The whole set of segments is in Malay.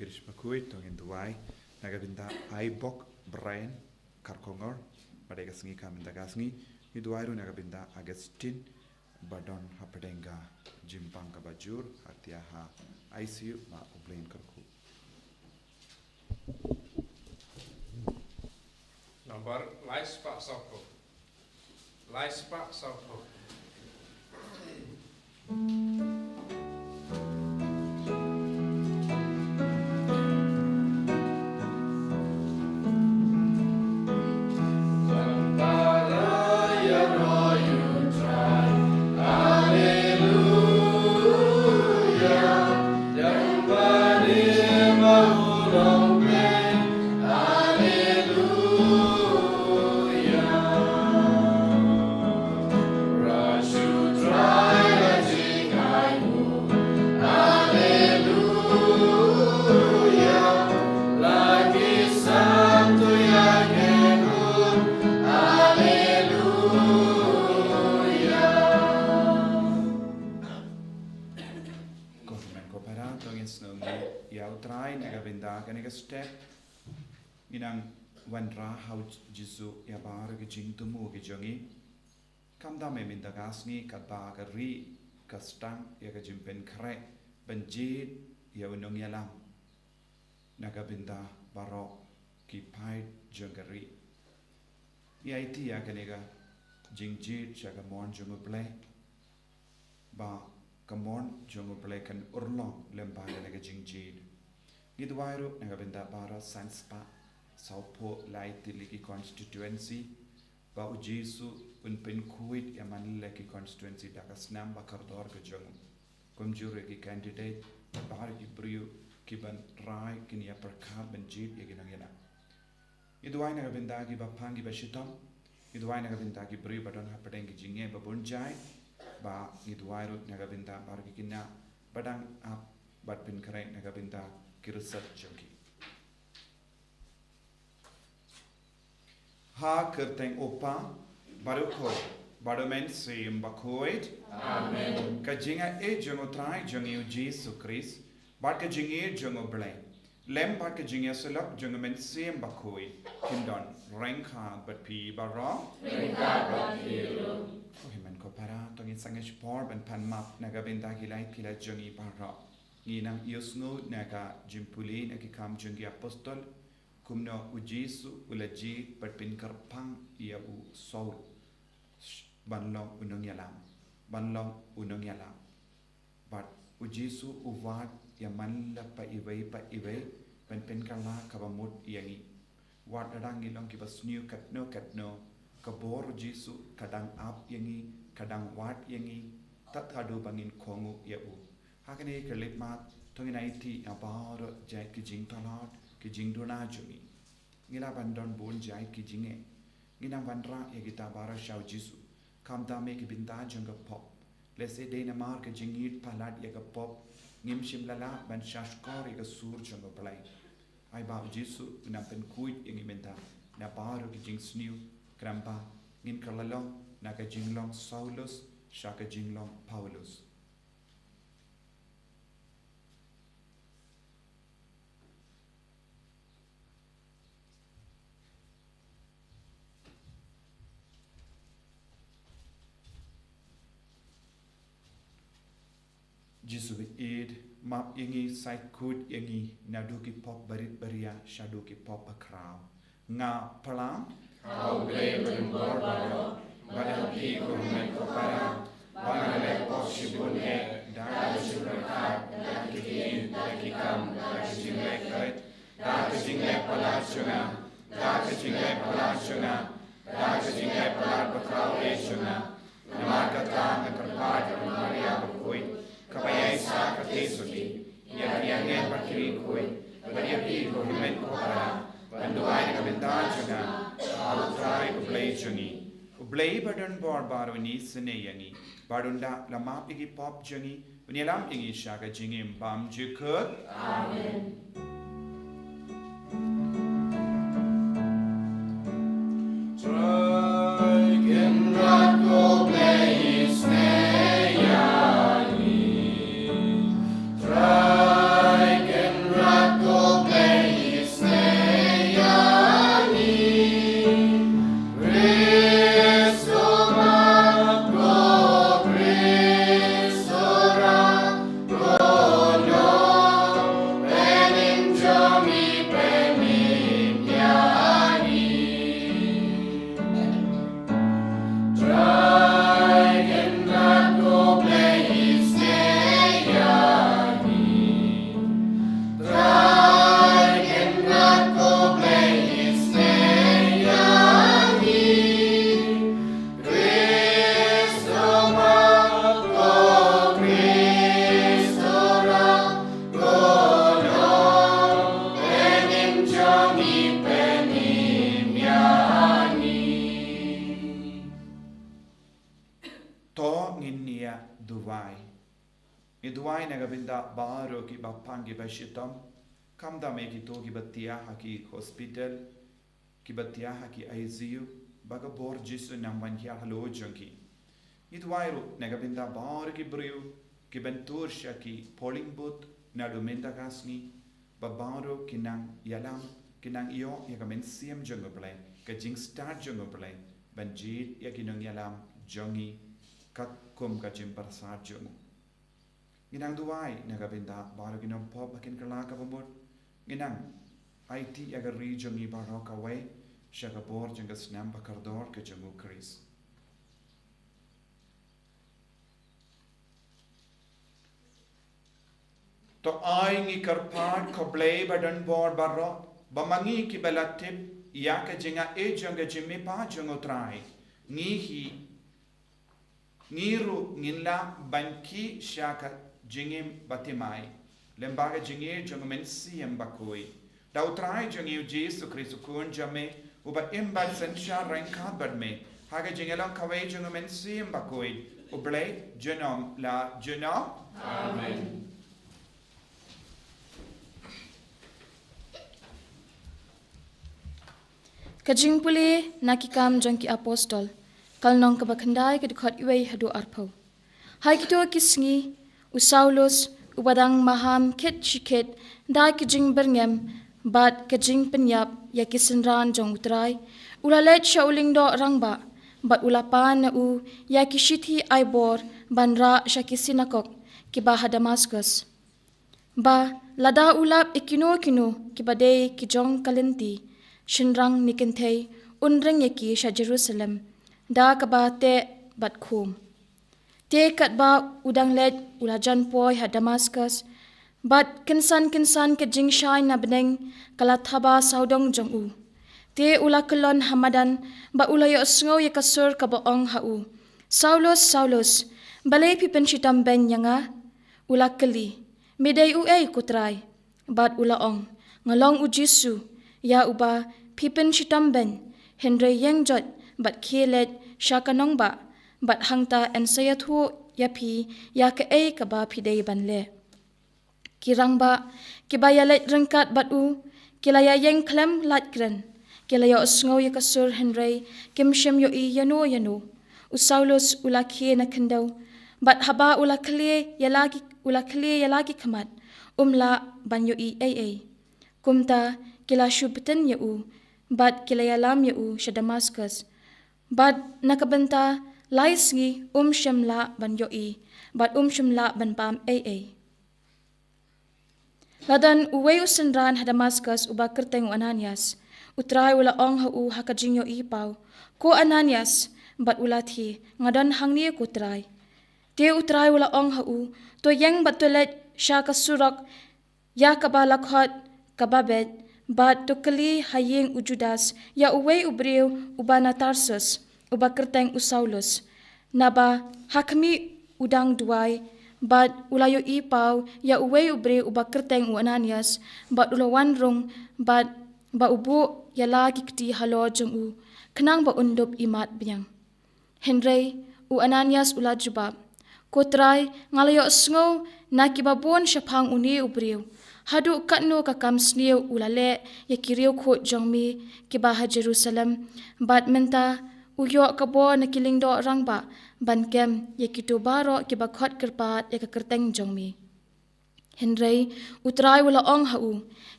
Kirish Makui, Tongin Duai, Nagabinda, Ibok, Brian, Karkongor, Badagasni Kamindagasni, Iduairu Nagabinda, Agustin, Badon Hapadenga, Jimpanga Bajur, Hatiaha, ICU, Ma Ublain Karku. Number Laispa Soko. Laispa Soko. Step inang wanra how jisu ya bar ge jing tumu ge jongi kam da me min da gasni ka ba ga ri ka stang ya ga jimpen kre benjit ya unong ya lam naga binda baro ki pai jongari ya iti ya ga nega jingjit jaga mon jongu play ba kamon jongu play kan urlong lemba ga jingjit Gidwairu Nagabinda Bara Sanspa Saupo Laitiliki constituency Ba Ujisu Unpin Kuit Yamanileki constituency Dagasnam Bakardor Gajung Kumjure ki candidate Bar Ibru Kiban Rai Kinia Perkab Benjit Yaginangina Gidwai Nagabinda Gibapangi Bashitom Gidwai Nagabinda Gibru Badon Hapadengi Jinge Babunjai Ba Gidwairu Nagabinda Bargikina Badang Up Badpin Kare Nagabinda Kirusat Jogi. Ha kerteng opa baruko barumen sim bakoid. Amen. Kajinga e jongo trai jongi Jesus Christ. Bat kajingi jongo blay. Lem bat kajinga selap jongo men sim bakoid. Kindon rengka bat pi bara. Rengka bat pi rum. Kohimen ko para tongin sangish por ben pan map nagabinda gilai pila jongi bara. Nginang yusnu naga jimpuli nagi kam jungi apostol kumno ujisu ulaji perpin karpang ia u Saul banlong unong yalam but ujisu uvat yamanla pa iway penpen kala kabamut yangi wat adang ilong kibas new katno kabor ujisu kadang ap yangi kadang wat yangi tat hadu bangin kongu ia u Hakane kerlip mat tongin IT abar jai kijing talat kijing dona jungi ngila bandon bun jai kijinge ngina bandra ya kita bara shau jisu kam da me ki binta janga pop lese de na mar ke jingit palat ya ga pop ngim shim lala ban shashkor ya ga sur janga play ai ba jisu na pen kuit yang imenta na baro kijing sniu krampa ngin kalalong na ka jinglong Saulus shaka jinglong Paulus Jisu id map yangi side kud yangi naduki pop barit baria shaduki pop akraw nga palam Kau boleh berlembur baro Badapi kumen kopara Bangale pop shibun Dar shibrekat Dar kikin Dar kikam Dar kijinglek karet Dar kijinglek palat shunga Dar kijinglek palat shunga Dar kijinglek palat bakraw shunga Namar kata Nakarpat Maria berkuit Kapayay sa katesuti, yang parkiri kuy, beriapi kuhimen kopara, banduay na kabintaan siya alutay ublay jungi. Ublay badan barbaro ni seneyangi, badunda lamapigi pop jungi, unialam ingi siya ka jingim bam jukut. Amen. Try and rock. duai na gabinda baro ki bapang ki bashitam kamda me ki to ki batia ha ki hospital ki batia ha ki ICU baga bor jisu namwan ki halo jonki ni duai ro na gabinda baro ki brio ki bentur sha ki polling booth na domenda kasni babaro kinang yalam kinang iyo ya kamen siam jongo play ka jing start jongo play banjit ya kinang yalam jongi kat kum ka jim parsar jongo ginang duai nagabinda baro ginang pop akin kala ka bamot ginang IT agar ri jongi baro ka way siya ka bor jonga snam bakardor ka jongo Chris to ai ngi karpat ko blay badan bor baro bamangi ki belatip ya ka jinga e jonga jimmi pa jongo trai ngi hi ngiru nginla banki shaka jingim batimai lembaga jingi jongamen siem bakoi dau trai jongi Jesu Kristo kun jame uba imba sensha ranka badme haga jingela kawai jongamen siem bakoi ublay jenom la jenom Amen. Kajing puli nakikam jangki apostol kalnong kabakandai kedukhat iway hadu arpau hai kito kisngi Saulus ubadang maham ket shiket dai kajing berngem bat kajing penyap ya kisenran jong utrai ulalet shauling do rangba bat ulapan na u ya kishiti aibor banra shakisinakok kibaha Damascus ba lada ulap ikino kino kibade kijong kalenti shinrang nikintei unreng yaki sha Jerusalem da kabate bat khum te kat ba udang let ulajan poi ha Damascus bat kinsan ke jing shai na beneng kala thaba saudong jong u te ula kelon hamadan ba ulayo sngo ye kasur ka baong ha u Saulus balai pipen shitam ben yanga ula keli medei u ei kutrai bat ula ong ngalong u Jesu ya uba pipen shitam ben Henry yang jot bat kielet shakanong ba bat hangta en sayathu yapi ya ka ei ka ba phidei banle kirang ba kibaya let rengkat bat u kilaya yang klem lat kren kilaya sngo ya kasur Henry kimshem yo I yano u Saulus ula khie na khandau bat haba ula khlie yalagi khamat umla banyo I ai kumta kila shubten ya u bat kilaya lam ya u sha Damascus bat nakabanta laisngi shemla ban yo I bat shemla ban pam ai ladan uway usenran ha Damascus uba kerteng Ananias utrai ula ong ha u hakajing yo I pau ko Ananias bat ulathi ngadan hangni ko trai te utrai ula ong ha u to yang bat toilet sha kasurak ya kabala khot kababet bat tukali hayeng ujudas ya uway ubreu ubana Tarsus uba kerteng Saulus naba hakmi udang duai bat ulayo I pau ya uway ubre uba kerteng Ananias bat ulawan rong bat ba ubu ya lagi kti halo jong u kenang ba undup imat biang Henry u Ananias ula jubab kotrai ngalayo sngo nakibabon shapang uni ubreu hadu katno kakam sniu ulale ya kiriu kho jongmi kibaha Jerusalem bat menta uyo kabo nakiling do rangba bankem yakitu baro kibakhot kerpat ya kerteng jongmi Henry utrai wala ong ha u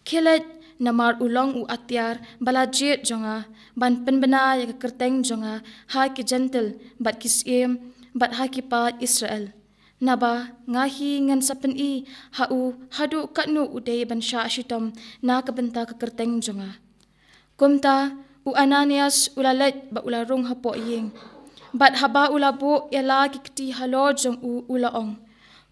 khilet namar ulong u atyar balajit jonga ban penbena ya kerteng jonga ha ki gentle bat kisem bat ha ki pat Israel naba ngahi ngan sapen I ha u hadu katnu udei ban sha shitom na kabenta ka kerteng jonga kumta u Ananias ulalet ba ularung hapo yeng bat haba ulabo yala kikti halo jong u ulaong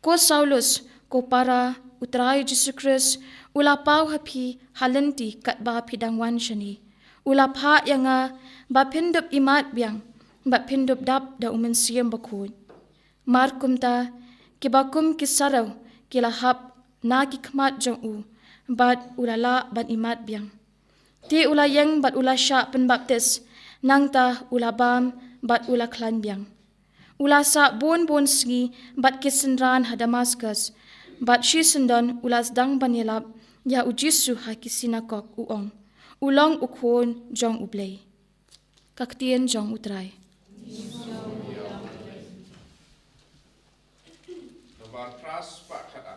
ko Saulus ko para utrai Jesus Christ ulapau hapi halenti kat ba pidangwan shani ulapha yanga ba pindup imat biang ba pindup dap da umen siem bakut markumta kibakum kisarau kilahap na kikmat jong u bat ulala ban imat biang ti ulayeng bat ulasha penbaptis nangta ulabam bat ula klan biang ulasa bon sngi bat kisendran ha Damascus, bat shi sendon ulas dang banelap ya ujisu ha kisinakok uong, ulong ukhon jong ublay. Kaktien jong utray. Nomor tras pak kata.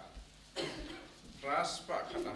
Tras pak kata.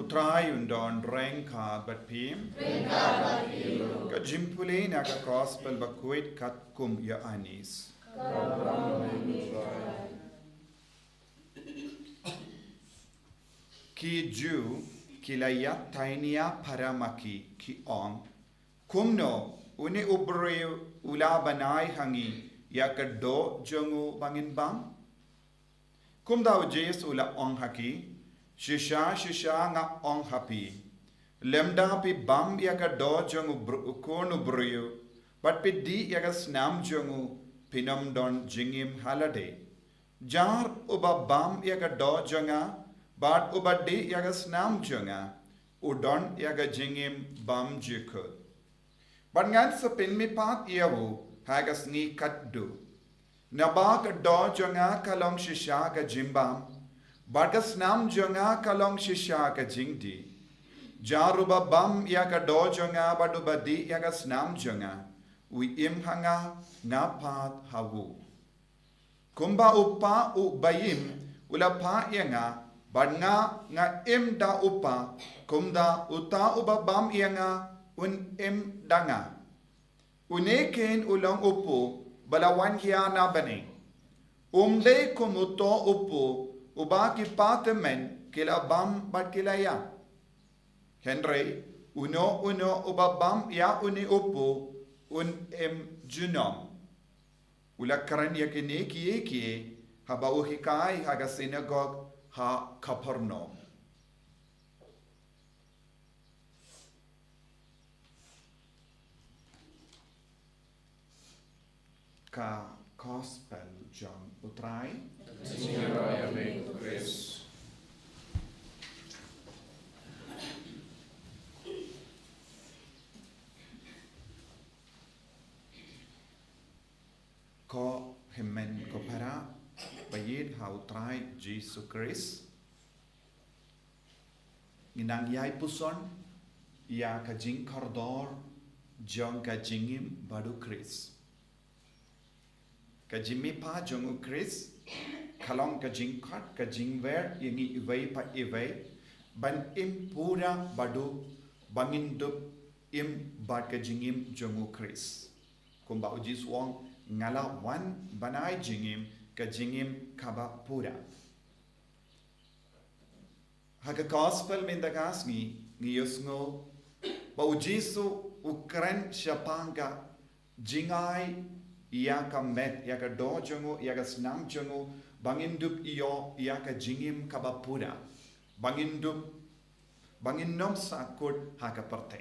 Utray undon reng ka bat pim. Ka jimpule na ka gospel bakuit kat kum ya anis. Ki ju kilayat tainia paramaki ki ong kumno uni ubre ula banai hangi ya ka do jongu bangin bang kum daw jes ula ong haki shisha nga ong hapi lemda pi bam ya ka do jongu kon ubre but pi di ya ka snam jongu pinam don jingim halade jar uba bam ya ka do jonga but ubadi yaga snam junga udon yaga jingim bam jikut but ngan sa pinmi pat yawu haga sni kaddu nabak do junga kalong shisha ka jimbam but ga snam junga kalong shisha ka jingdi jaruba bam yaga do junga but ubadi yaga snam junga wi im hanga ngapat hawu kumba upa ubayim ulapa yanga Badnga nga im da upa, kumda uta uba bam ianga un im danga. Unekin ulang upu, balawan hiya na bani. Umde kumuto upu, uba ki patemen kila bam bat kilaya. Henry, uno uba bam ya uni upu, un im junom. ula karen ya kene kie haba uhikai haga synagogue ha Capernaum. Ka gospel John utrai Signora e amico Cristo. ko hemmen ko para bayid ha utrai Jesus Christ nginang yai puson ya ka jing kordor jong ka jingim badu Christ ka jimmi pa jong Christ kalong ka jing kat ka jing ver yangi iway pa iway ban im pura badu bangin dup im bad ka jingim jong Christ kumba uji suang ngala wan banai jingim ka jingim kaba pura haga gospel mendagas ni ngiyosngo ba ujisu ukran syapanga jingai ia ka met ia ka dojongo ia ka snam jongo bangindup iyo ia ka jingim kaba pura banginnom sakut haga parte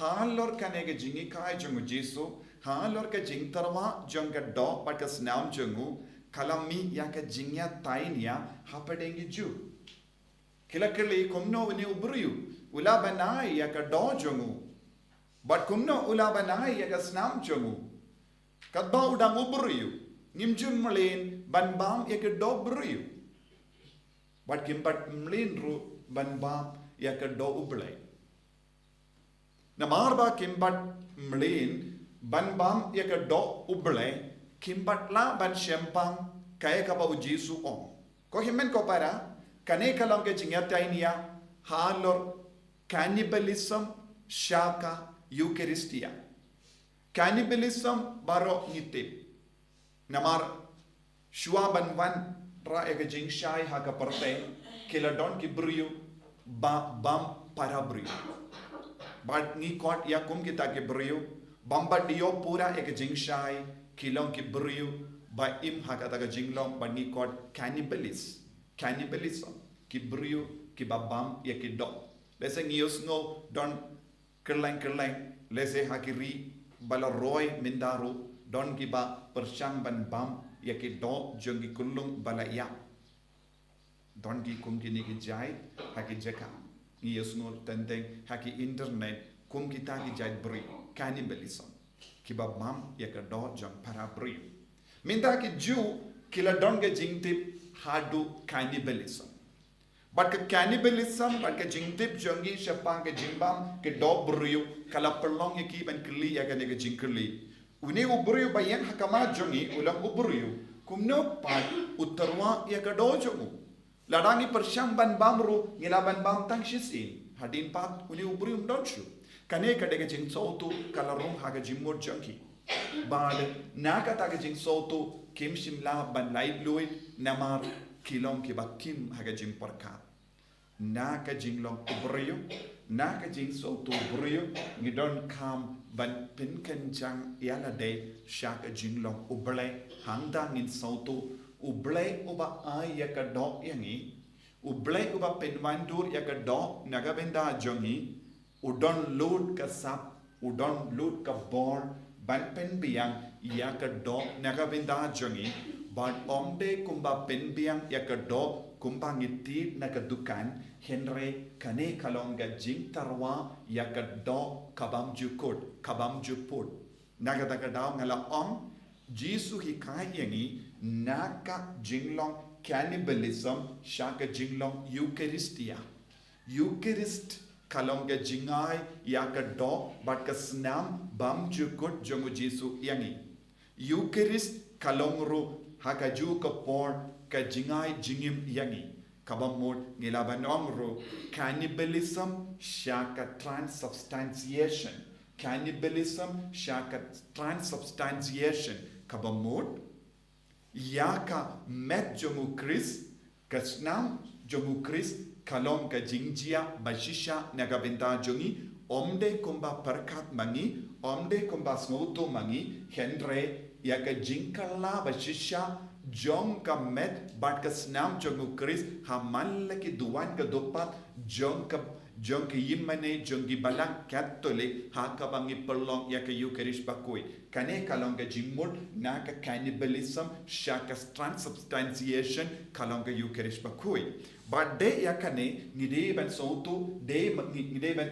halor kanega jingi kai jongo jisu halor ka jing tarwa jonga do pat ka snam jongo kalami ia ka jingya tainia hapadengi ju kilakali komno ni ubruyu ula banai ia ka do jongo but komno ula banai ia ka snam jongo kadba udang ubruyu nimjum mlin banbam ia ka do bruyu but kimpat mlin ru banbam ia ka do ublai namarba kimpat mlin banbam ia ka do ublai kimpat la ban syempang kaya ka ba ujisu om ko himen ko para kane kalam ke jingatainia halor cannibalism shaka eucharistia cannibalism baro ngitip namar shuaban wan ra ega jing shai ha ka parte kila don ki briyu bam para briyu but ni kot ya kum kita ke briyu bamba dio pura ega jing shai kilong ki briyu ba im ha ka ta jinglong ba ni kot cannibalism ki briyu ki babam ya ki do lese ngios no don kerleng lese hakiri bala roy mindaru don ki ba persyang ban bam ya ki do jongi kulung bala ya don ki kum ki ni ki jai haki jeka ngios no tenteng haki internet kum kita ki jai bri cannibalism ki babam ya ka do jong para bri minta ki ju kila don ge jingtip hadu cannibalism but ka cannibalism but ka jingtip jongi shapang ke jimbam ke do briyu kala perlong ye ki ban kli ya ga ne jingkli uni ubriyu bayan hakama jongi ulam ubriyu kumno pat utarwa ya ka do jongu ladangi persyang ban bamru ngila ban bam tang shisin hadin pat uni ubriyu donchu kane ka de jing sotu kala rum haga jimur jongi bad naka ta jing sotu kim shimla ban light luit namar kilong ki bakim haga jim parkat naka jinglong ubriyu naka jing sotu ubriyu ngidon kam ban pin kenjang yala de shaka jinglong uble hangda ngin sotu uble uba ay yaka do yangi uble uba pinwandur yaka do nagabenda jongi udon load ka sap udon load ka bor ban pen biang yaka do nagabenda jongi but omde kumba pen biang yaka do kumba ngiti nagadukan henry kane kalonga jing tarwa yaka do kabam juput nagadaga daw ngala om jisu hikai yangi naka jinglong cannibalism shaka jinglong eucharist kalonga jingai yaka do but ka snam bam jukut jongu jisu yangi eucharist kalongru hakaju ka por ka jingai jingim yangi kabamot ngilabanom ro cannibalism shaka transubstantiation kabamot yaka met jongu Chris kasnam jongu Chris kalom ka jingjia bashisha nagabenta jongi omde kumba perkat mangi omde kumba snoto mangi henre ya ka jingkala ba shisha jong ka met bat ka snam jong Chris hamal ki duan ka dopat jong ka yimane jong gi balang Catholic ha ka bangi pelong ya ka Eucharist bakoi kane kalong ka jingmul na ka cannibalism sha ka transubstantiation kalong ka Eucharist bakoi but de ya kane ngide ban sautu de ngide ban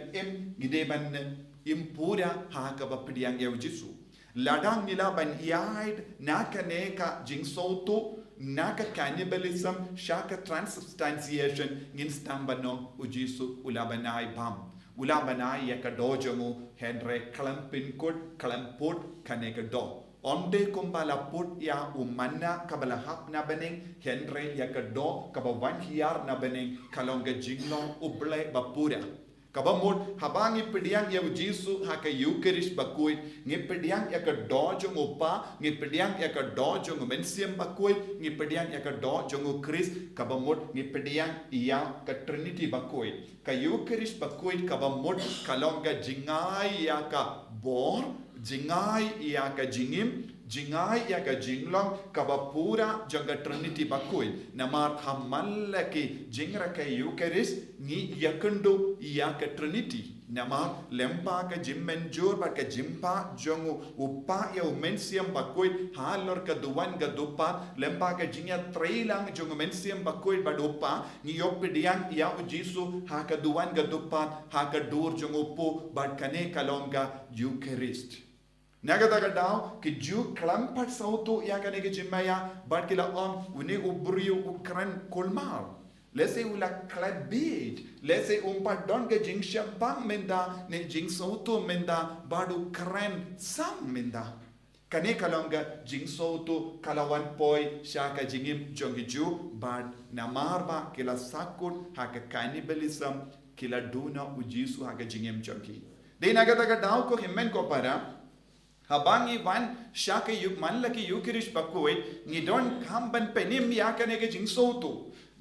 ngide ban impura ha ka ba pidiang ya Jesu ladang nila ban iaid naka neka jing sautu naka cannibalism shaka transubstantiation ngin stambano ujisu ulabanai bam ulabanai ya ka dojongu henre klampin kod klamput kaneka do onde kumbala put ya umanna kabala hap na bening henre ya ka do kabawan hiar na bening kalonga jinglong uble bapura kabamot habang ipediang ya Jesu haka Eucharist bakuit ngipediang ya ka dojong upa ngipediang ya ka dojong mensiam bakuit ngipediang ya ka dojong Chris kabamot ngipediang ya ka Trinity bakuit ka Eucharist bakuit kabamot kalongga jingai ya ka bor jingai ya ka jingim jingai ya ka jinglong kabapura jaga Trinity bakui namar hamallaki jingra ka Eucharist ni yakendo ya ka Trinity namar lempa ka jimmenjur ba ka jimpa jongu upa ya mensiam bakui halor ka duwan ga dupa lempa ka jinya trailang jongu mensiam bakui ba dupa ni yopediang ya Jesu ha ka duwan ga dupa ha ka dur jongu po ba kane kalonga Eucharist Nagataga daw ki ju klampat sautu ya kane ke jimaya but kila uni ubriu ukran kolmar lese ula klabit lese umpat don ke jing syabang menda ne jing sautu menda badu kran sam menda kane kalonga jing sautu kalawan poi syaka jingim jongi ju bad namarba kila sakut haka cannibalism kila duna ujisu haka jingim jongi de nagataga daw ko himmen ko para habangi wan shaka yuk manlaki Eucharist bakoi ni don kam ban penim yakane ke jing sautu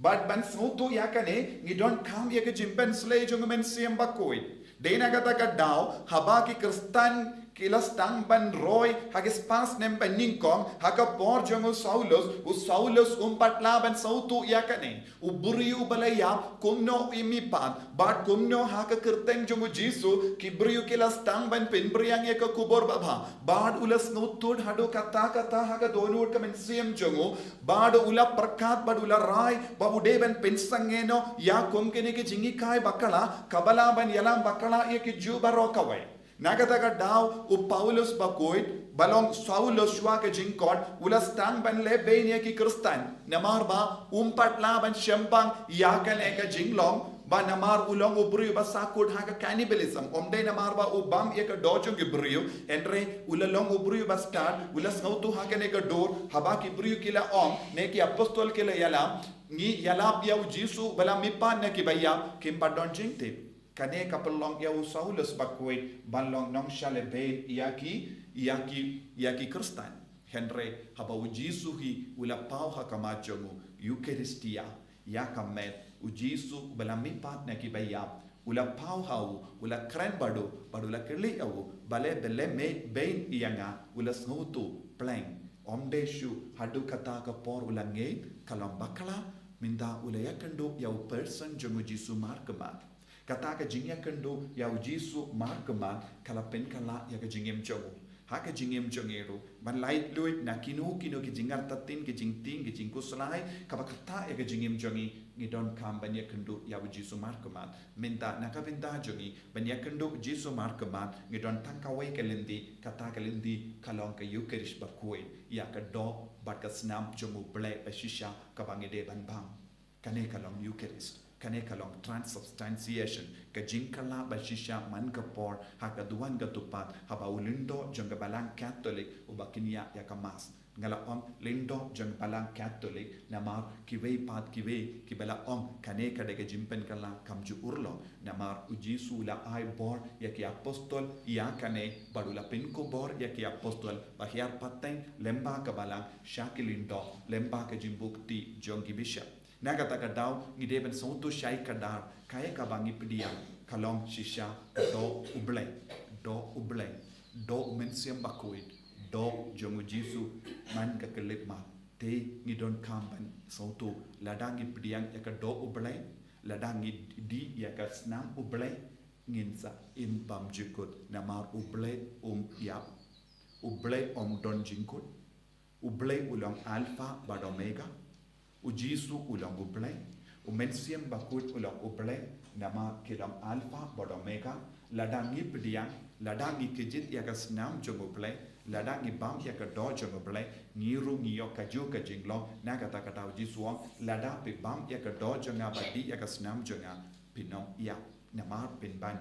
but ban sautu yakane ni don kam ya ke jimben slay jong men siam bakoi deina kata ka daw habaki kristan kilas tang ban roy hagis pas nem ban ningkong haga por jong Saulus patla ban sautu yakane uburiu balaya kumno imipan but kumno haga kerteng jong Jesu kibriu kilas tang ban pinbriang ya ka kubor baba bad ulas nutud hado kata haga donut ka men siam jongo bad ula prakat bad ula rai babude ban pensangeno ya kumkene ke jingi kai bakala kabala ban yalam bakala ya ki ju barokawai Nagataga daw u Paulus bakoit balong Saulus shwa ke jingkot ulas tang ban le benia ki kristan namar ba patla ban syambang yakan eka jinglong ba namar ulong ubriu ba sakut haka cannibalism omde namar ba ubam eka dojong ibriu entre ulalong ubriu ba start ulas ngautu haka eka dor haba ki briu kila ne ki apostol kila yalam ni yalap ya Jesu bala mipan ne ki bayap kim padon jingte kane kapelong ya Saulus bakoi balong nong shalebe yaki kristan henry haba Jesu hi ula pau hakamajomu Eucharistia yakamet Jesu bala mipat na kibayap ula pau hau ula kren badu la keli au bale bele me bain iyanga ula snutu pleng omdeshu hadu kata ka por ula nge kalambakala minda ula yakando ya person jomu Jesu markema kata ka jingya kendo ya Jesu markema kala pen kala ya ka jingem jomu haka jingem jongero ban light luit na kino ki jingar tatin ki jingting ki jingkuslai ka bakata ya ka jingem jongi ngi don kam ban ya kendo ya Jesu markema minta na ka vinda jongi ban ya kendo Jesu markema ngi don tankawai kalendi kata kalendi kalong ka Eucharist bakoi ya ka do bat ka snam jomu ble shisha ka bangide ban bang kane kalong Eucharist kane kalong transubstantiation ka jingkala bashisha man kapor haka duan gatupat haba ulindo jang balang Catholic ubakinya ya kamas ngala lindo jang balang Catholic namar kiwe pat kiwe kibala kane kadega jimpen kala kamju urlo namar Jesu la ai bor ya ki apostol ya kane badula pinko bor ya ki apostol bahiar pateng lemba kabalang shakilindo lemba ka jimbukti jongi bishop Nagataka daw ngide ben sautu shai kadar kaya kabangi pediang kalong shisha do ubleng do mensiam bakuit do jongu Jisu man ka kelip ma te ngi don kamban sautu ladangi pediang ya ka do ublay ladangi di ya ka snam ublay ngin sa imbam jikut namar ublay yap ublay don jingkut ublay ulang alpha bad omega ujisu ulang ublay umensiam bakut ulang ublay nama kilam alpha bad omega ladangi pediang ladangi kejit ya ka snam jong ublay ladangi bam ya ka do jong ublay ngiru ngiyo ka ju ka jinglong na kata kata ujisuang lada pe bam ya ka do jong abadi ya ka snam jong pinong ya namar pinban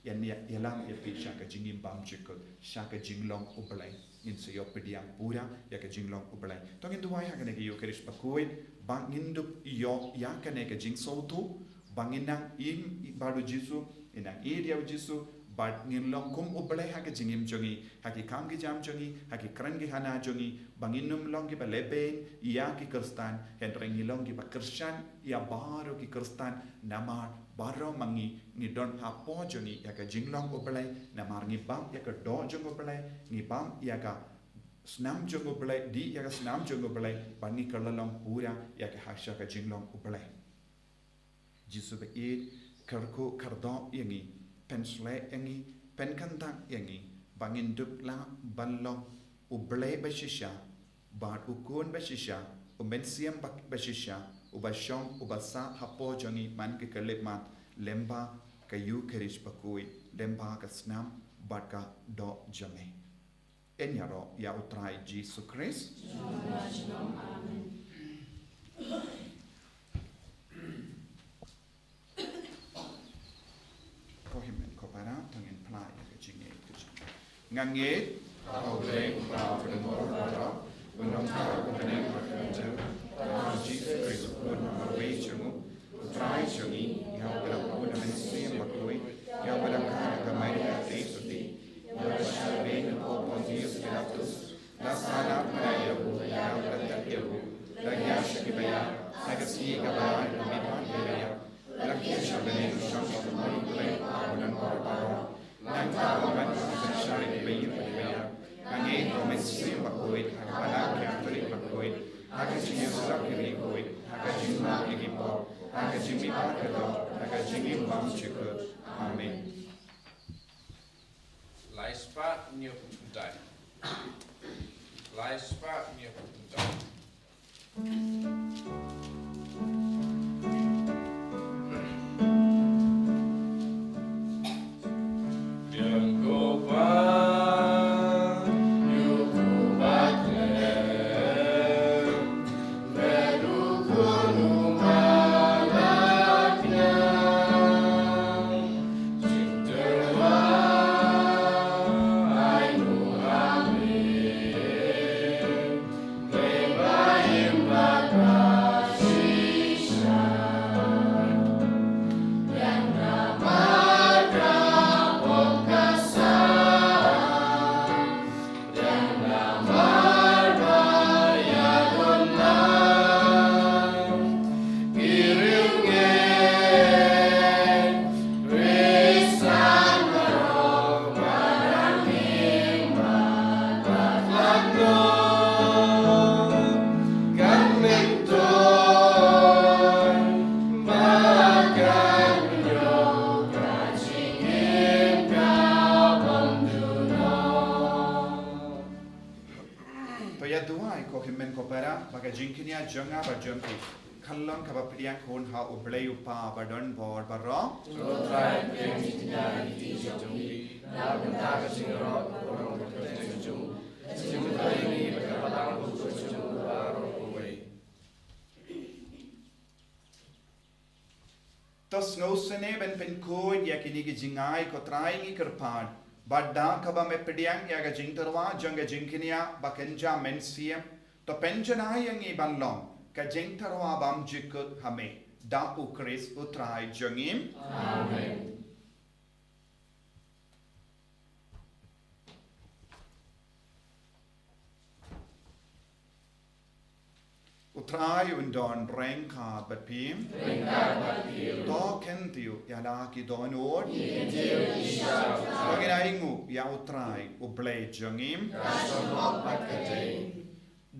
yan ya yalam ya pi shaka jingim bam chikut shaka jinglong ublay in se yo pediang pura ya ka jinglong ublay tongin duwai ha kaneke yo kerish pakuin bangin dup yo ya kaneke jing sautu banginang im baru jisu inang area jisu bad ngilong kum ublay ha ka jingim jongi ha ki kam ki jam jongi ha ki kran ki hana jongi banginum long ki baleben ya ki kristan hendreng ngilong ki ba kristan ya baru ki kristan namar baro mangi ni don ha po jongi ya ka jinglong ublay namar ngi bam ya ka do jong ublay ngi bam ya ka snam jong ublay di ya ka snam jong ublay bangi kerlalong pura ya ka hasha ka jinglong ublay jisu be it karko kardo yangi pensle yangi penkantak yangi bangin dupla ballong ublay bashisha bad ukun bashisha umensiam bashisha ubashong ubasa hapo jongi man ke kelipmat lemba kayu kerish pakui lemba ka snam bad ka do jame enyaro ya utrai Jesus Christ kohimen kopara tangin plai ka jinge ngange Aulay upraw penmor baro, unong tao kumaning magkanjel, Jesus Christ pun maway chungu, utray chungi, yaw balang po na mensiya makuwi, yaw balang kamay na tisuti, yaw sabi ng po Pontius Pilatus, nasanap na yaw, yaw lagat yaw, lagya siya kibaya, nagasi kabaya, lumipan kibaya, lagya siya galing siyang pagmulay, unang barbaro, nang tao man sa siya kibaya kibaya, Angin komisi makuit, hakapalang kaya makuit, hakajiyo sa kirikuit, hakajima igipo, hakajimi pakado, hakajimi bam chikut. Amen. Leispa new day. Leispa new day. Jinkinia jonga ba jonki kallon kaba priya khon ha ublay upa badon bor barro So try to jinkinia iti jongi, na benda ka singro, kurang berkata jung, singro ini berkata untuk jung baru kuway. tos ngosene ben pen ko ya kini ki jingai ko trai ngi kerpan badda kaba me pediang ya ga jingterwa jonga jinkinia bakenja mensiam to penjanai yang iban long ka jengtarwa bam jikut hame da ukris utrai jongim Amen. trai undon reng ka bat pim to ken tiu ya la ki don ord to gina ingu ya utrai u blade jongim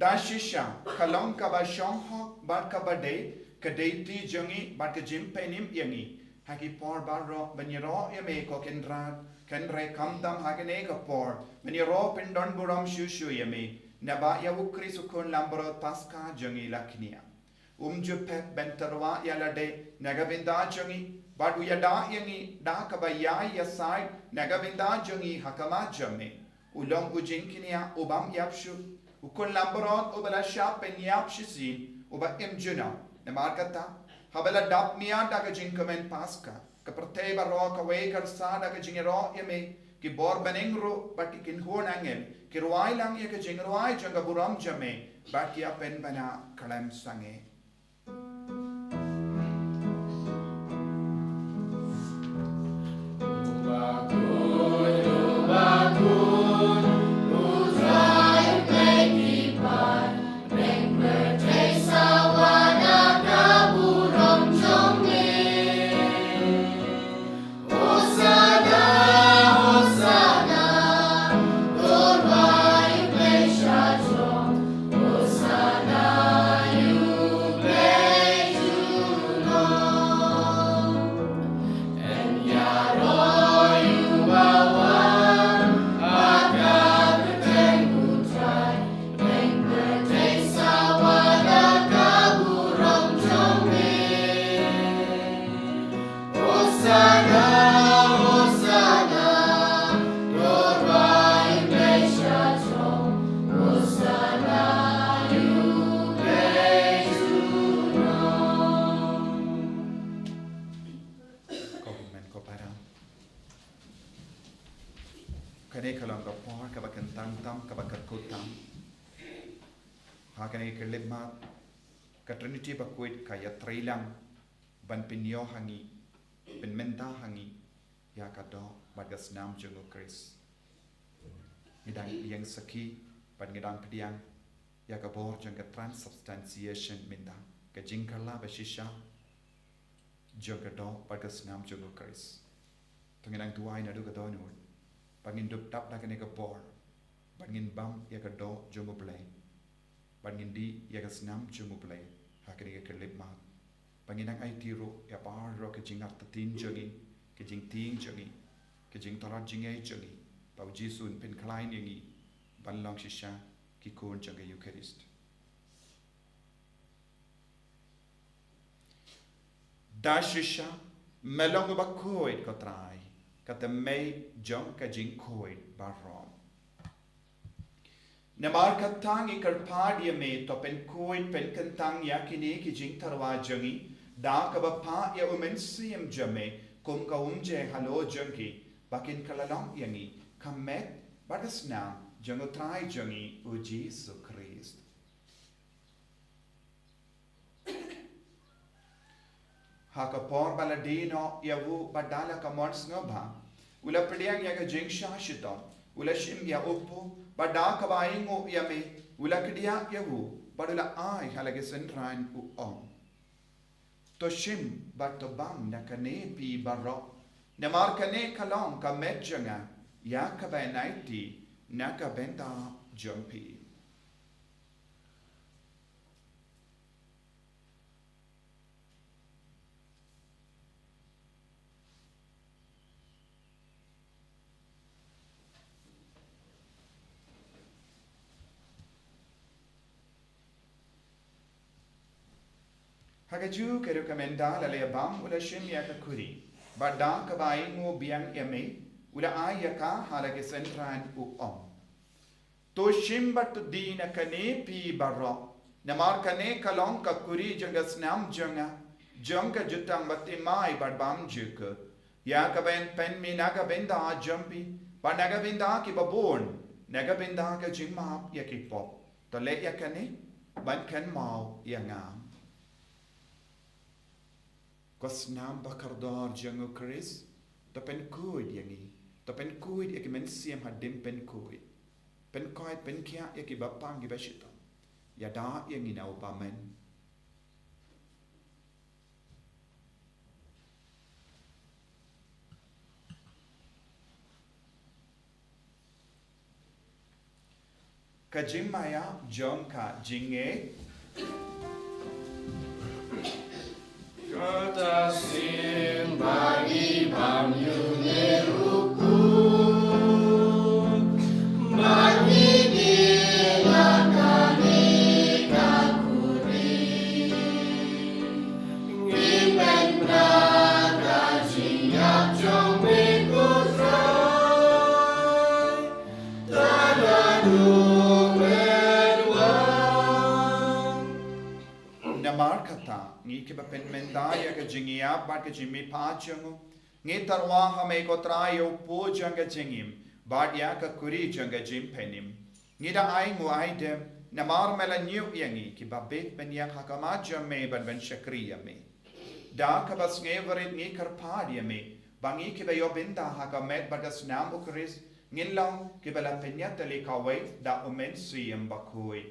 da shisha kalong ka ba shong ho bat ka ba de ka de ti jongi bat ka jim penim yangi haki por barro beniro yame ko ken rat ken re kam dam hagene ka por beniro pindon buram shu shu yame Naba ya wukri sukun lamborot paska jongi laknia. Jupet bentarwa ya lade nagavinda jongi. Badu ya da yangi da kabaya ya side nagavinda jongi hakama jame. Ulong ujinkinia ubam yapshu. Ukun lamborot ubala shap pen yapshisin uba imjuna. Namarkata habala dap mia daga jinkamen paska. Kaperte baro kawe karsa daga jingero yame. Ki bor benengro bati kin hon angel. Ki ruai lang ya ka jing ruai janga buram jame. Bat ya pen bana kalam sange. Kane kalong ka por ka bakan tam ka bakar kutam. Ha kane ke lemat ka trinity ba kuit ka ya trailang ban pinyo hangi ben menta hangi ya ka do bagas nam jungo Chris. Ngidang yang saki ban ngidang pediang ya ka bor jang ka transubstantiation minda ka jingkala ba shisha joga do bagas nam jungo Chris. Tungidang tuai na du ka do nur. Bangin dup tap na kene ka por. Bangin bam ya ka do jungo play. Bangin di ya ka snam jungo play. Ha kene ka lip mat. Bangin ang ay tiro ya par ro ka jing at tin jogi. Ka jing ting jogi. Ka jing torat jing ay jogi. Pau jisun pin klein yangi. Ban lang shisha ki kon jogi Eucharist. Da shisha melong ba koit ko trai. Kata may jong ka jing koid barom. Namar katang ikarpad ya me to pen koid pen kantang ya kini ki jing tarwa jongi da ka ba pa ya siyam jame kum ka je halo jongi bakin kalalong yangi kamet badas na jongo trai jongi u Jesus Christ. Hakapor baladino yavu badala ka mons ngobha ula pediang ya ka jingsha shito ula shim ya upu bada ka baingo ya me ula kedia yavu badula ai halage sentrain u om to shim bato bam na kane pi barro na mar kane kalong ka medjanga ya ka benaiti na ka benta jumpi. Hagaju ke rekomenda lale bam ula shim ya ka kuri badang ka baingo biang yame ula ay ya ka halage sentran u om to shim bat di na kane pi barro namar kane kalong ka kuri jangas nam janga janga jutang batti mai bad bam juk ya ka ben pen mi naga benda jumpi ba naga benda ki babon naga benda ka jingma ya ki pop to le ya kane ban kan mau ya ngam Kosnam bakardor jango Chris, to pen kuid yangi, to pen kuid eki men siam hadim pen kuid, pen koid pen kia eki bapang gi bashito, yada yangi na upamen, Kajimaya jongka jinge. Kota simbagi bam yuneruku bagi dia kami kakuri ngimen braga jinyak jong mikurai tanadu Namar kata ngi kiba pen mendaya ka jingia ba ka jimi pa changu ngi tarwa hame ko trayo po janga jingim ba ya ka kuri janga jim penim ngi da ai ngu ai dem namar mela nyu yangi kiba bet ben ya hakama jamme ban ben shakriya me da ka bas ngi varit ngi karpadia me bangi kiba yo binda hakamet ba das nam ukris ngilang kiba la penyata le kawai da omen siyam bakui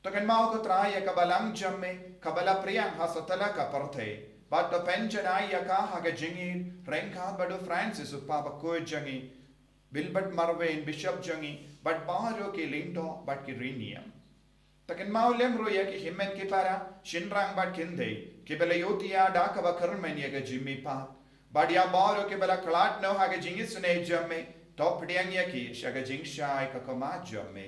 Token mau ko traya kabalang jamme kabala priyang hasatala ka parthe but the penjanai yaka haga jingi renka badu Francis upapa ko jangi bilbert marvein bishop jangi but baro ke lindo but ki riniam Token mau lemro yaki himmen ki para shinrang but kinde kibela yotia da ka bakarmen yaga jimmi pa but ya baro ke bala klat no haga jingi sune jamme top diang yaki shaga jingshai ka kama jamme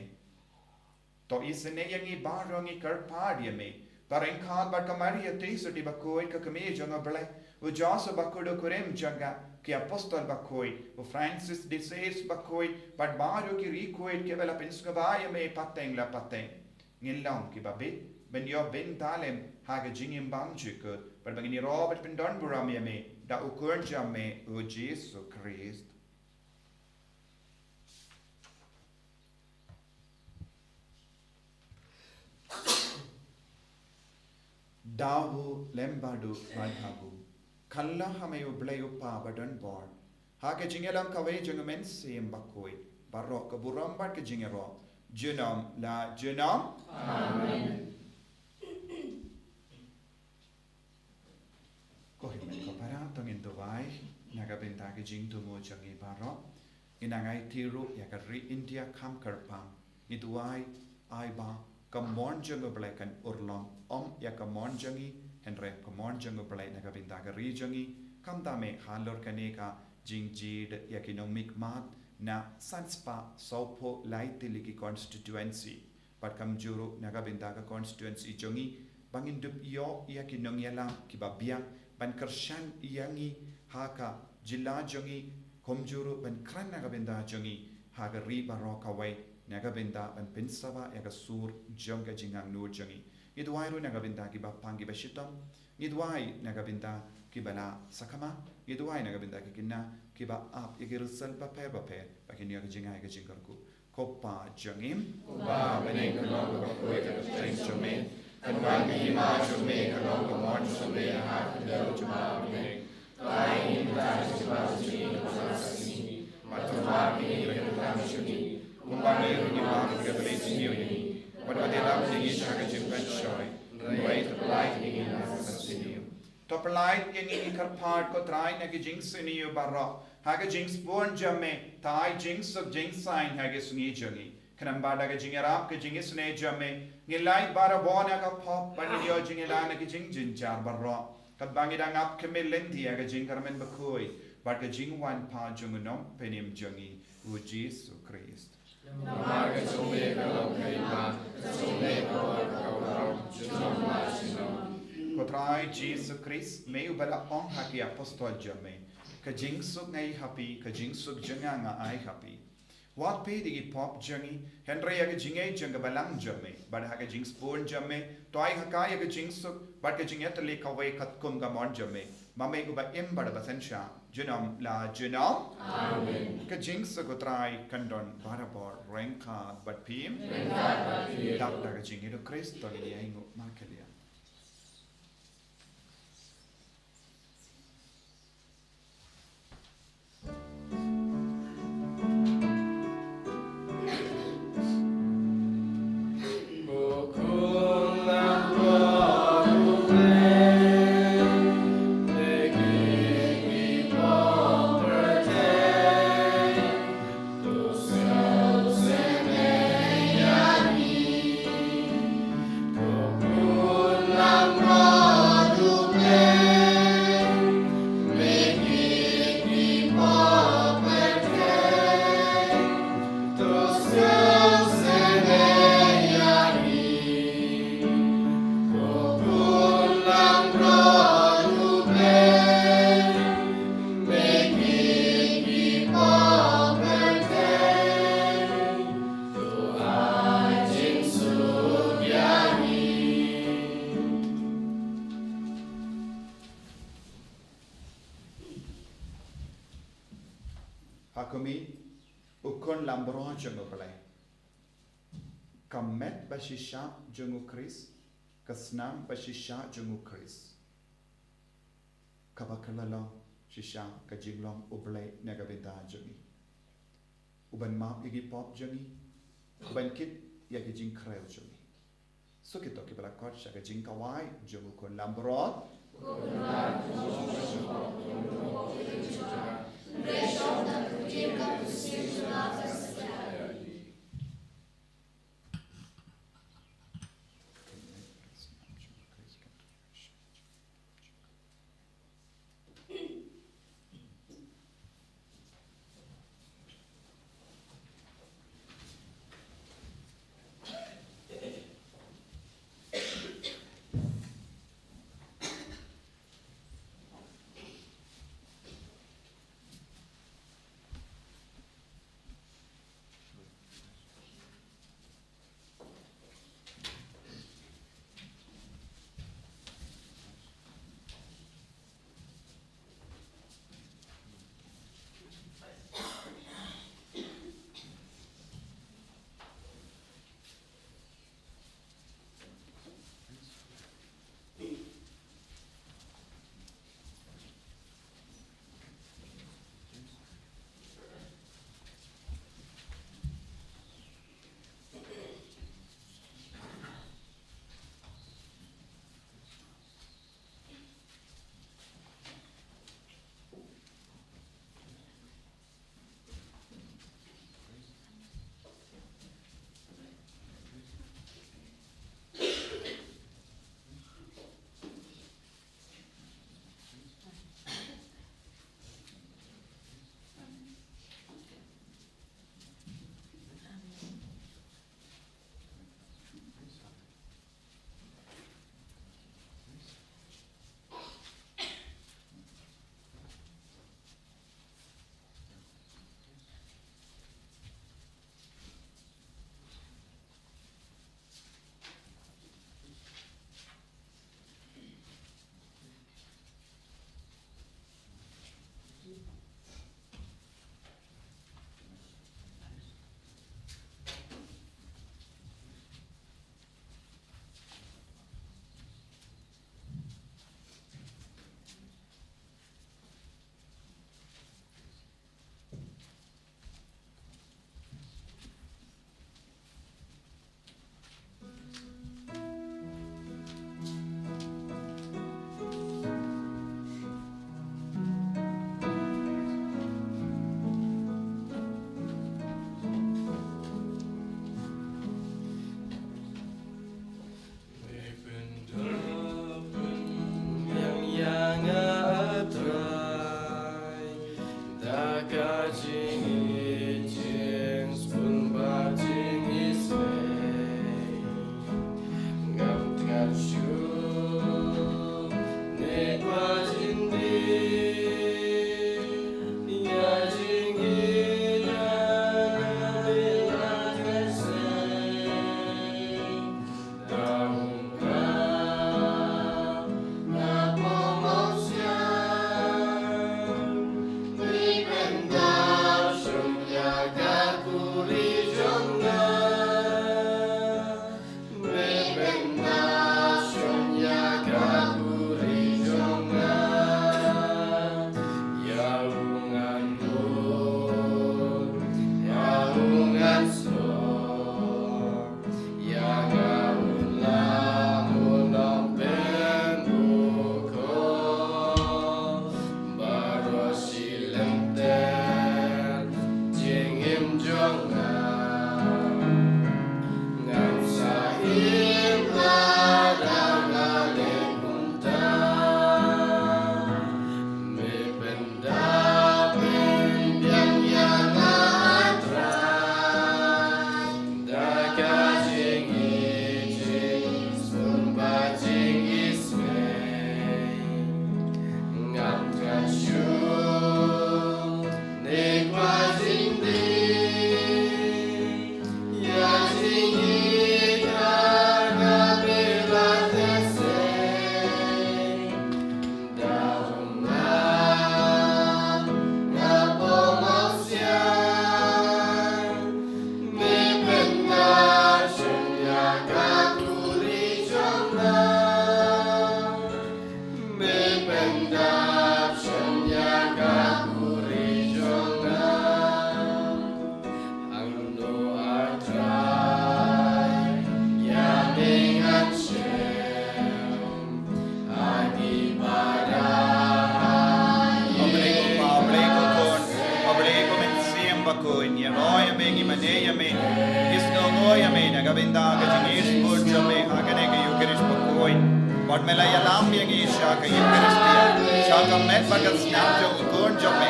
To isene yangi barongi karpadia me. Parenkad bat kamaria tesoti bakoi ka kame jonga ble. U jasa bakudo kurem janga ki apostol bakoi. U Francis de Sales bakoi bat bario ki rikoi ke vela penskavaya me pateng la pateng. Ngilang ki babit ben yo ben talem haga jingim bangchuk but bangini Robert ben Donburam me da ukurja me u Jesu Christ. Davu lembadu vanhabu. Kalla hamayu blayu pa badan bor. Hake jingelang kawai jungamen siyem bakoi. Barok kaburam bat ke jingero. Junam la junam. Amen. Kohimen ko para tongin tuwai. Nagabenta ke jing tumo jangi barok. Inangai tiru yakari India kam karpang. Ituai aiba. Kamon jango belai kan urlong ya kamon jangi henre kamon jango belai naga bindaga ri jangi kam dame halor kaneka jingjid economic mat na sanspa sopo laitili constituency but kam juru naga bindaga constituency jangi bangin dup yo yakinong yalam kibabiang ban kershan yangi haka jilla jangi komjuru ban kran naga binda jangi haga ri barokawai Nagabinda and Pinsava Yagasur Jonga Jingang Nur Jangi. Idwairu Nagabinda Kiba Pangi Bashitam, Idwai Nagabinda Kibana Sakama, Idwai Nagabinda Kikina, Kiba up Igirusal Bape Bape, Bakinia Jinga Jingarku, Kopa Jangim, Ba Benenga Longa Bakueta Thanks to me, and Bangi Majo make a longer march to me a half a day to Barbie. Lying in that is about to be the Matamaki and Lamshuni. Kumbani ni mamu kebelisi niuni. Wadadela mdigi shaga jimben shoy. Wait like ni na kasiniu. Topelait yengi karpart ko try na ki jinx siniu barra. Haga jinx born jamme. Tai jinx of jinx sign haga suni jangi. Kanambada ka jingarap ka jingis ne jamme. Ngilai bara bona ka pop paniyo jingila na ki jing jinjar barra. Kabangidang up kemilendi haga jingarmen bakui. But ka jingwan pa jungunom penim jangi. U Jesu Christ. Marga Jome Kalokaiba, Jome Kalokau, Jumma Sino. Kotrai Jesus Christ, may ubala ong haki apostol jame. Kajing suk ngay happy, kajing suk janga ay happy. What pay the pop jangi, Henry Agajing janga balang jame, but Hagajing spoon jame, Toy Hakai Agajing suk, but Kajing etalik away kat kum gamon jame. Mame uba imbada basensha, Junam la Junam. Amen. Kajing sukotrai kandon barabor renka but pim. Dr. Kajing edo Christ toli aingo makalia. Yeah. Hakumi ukon lambro jungu pelai. Kamet bashisha jungu Chris, kasnam bashisha jungu Chris. Kabakalala shisha kajinglong ublay negabita jungi. Uban map igi pop jungi, uban kit yagi jing krel jungi. So kita kibelakot syaga jing kawai jungu kon lambro. berpendap senyaga kuri jongan Angno atrai ya dengan sem Adi barai Obrego kon, obrego men siemba kon, ya roya me gi maneya me, isno roya me na gabinda ga jingis burja me hagane ga yukeris bakoi. But me la yalam yang isha ka yukeris dia, shaka met bagat snap jo kon jo me,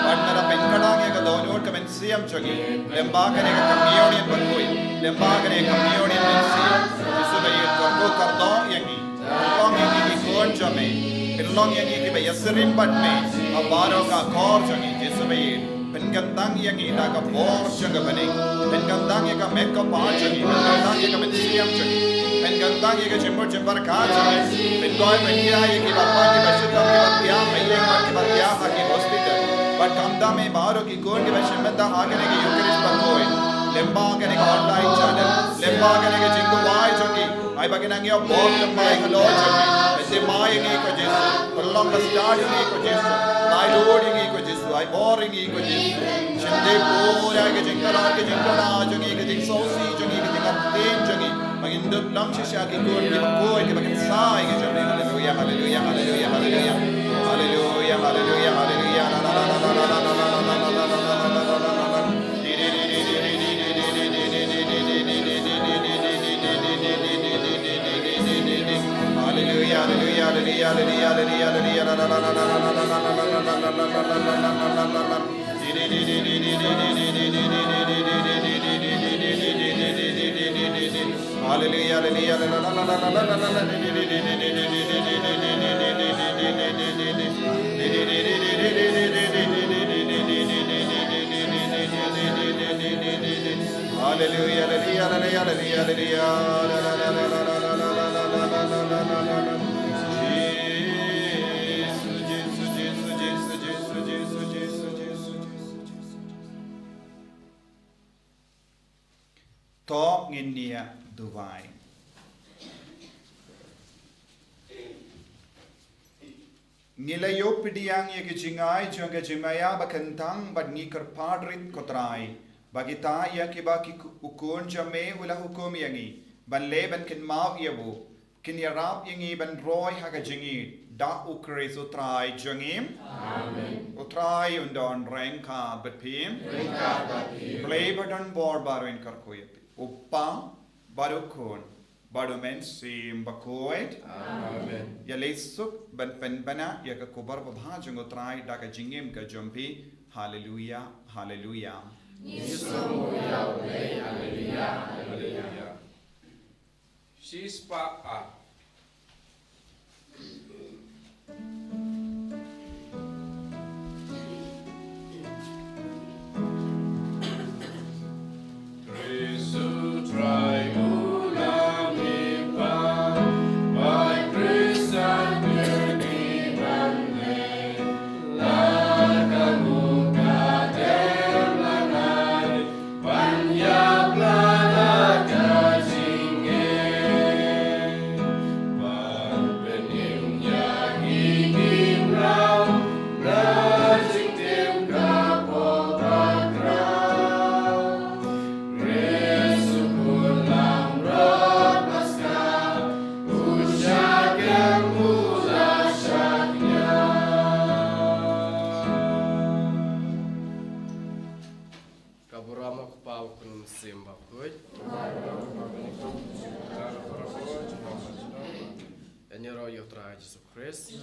but me la penkadang ya ga donor ka men siem jogi, lemba kane ga communion bakoi, lemba kane communion men siem, jisu ba yir ko kardon yangi, long yangi ki kon jo me. Long yang ini bayar serim bat me, abaro ka kor jangi jesubai, penkandang yang ini naga bor janga bening, penkandang yang ka met ka paar jangi, penkandang yang ka met siam jangi, penkandang yang ka jembar kar jangi, pengoy penkia yang ki bapa ki bashudam ki batya, mayeng bat ki batya ki hospital, but kamda me baro ki kon ki bashimda agane ki yukeris bakoy, lemba agane ka online channel, lemba agane ki jingu wai jangi, ay baginang yo bor lembai hello jangi. Ese mai ngi ko Jesu, long ka start ngi ko Jesu, ai lord ngi ko Jesu, ai bor ngi ko Jesu. Shinde pura ke jingara jangi ke jing sosi jangi ke jing atin jangi. Magindot lang siya ki kon ki bakoy ki bagin sai ke jangi. Hallelujah, hallelujah, hallelujah, hallelujah. Hallelujah, hallelujah, hallelujah. La la la la la la la la la la la la. Hallelujah, hallelujah, hallelujah, hallelujah, hallelujah, la la la la la la la la To nginia Dubai. Nilayo pidiang ye kijingai jonga jimaya bakantang bad ngikar padrit kotrai. Bagita ya kibaki ukun jame ula hukum yangi. Ban leben kin mav yabu. Kin yarap yangi ban roy haga jingi. Da ukres utrai jangim. Amen. Utrai undon renka batpim. Play badan bor baruin karkoyapi. Uppa barukun. Badumen sim bakoit. Amen. Ya lesuk ban penbana ya ka kubar babha jang utrai da ka jingim ka jumpi. Hallelujah. Hallelujah. Hallelujah. Shispa a. Jesu Christ.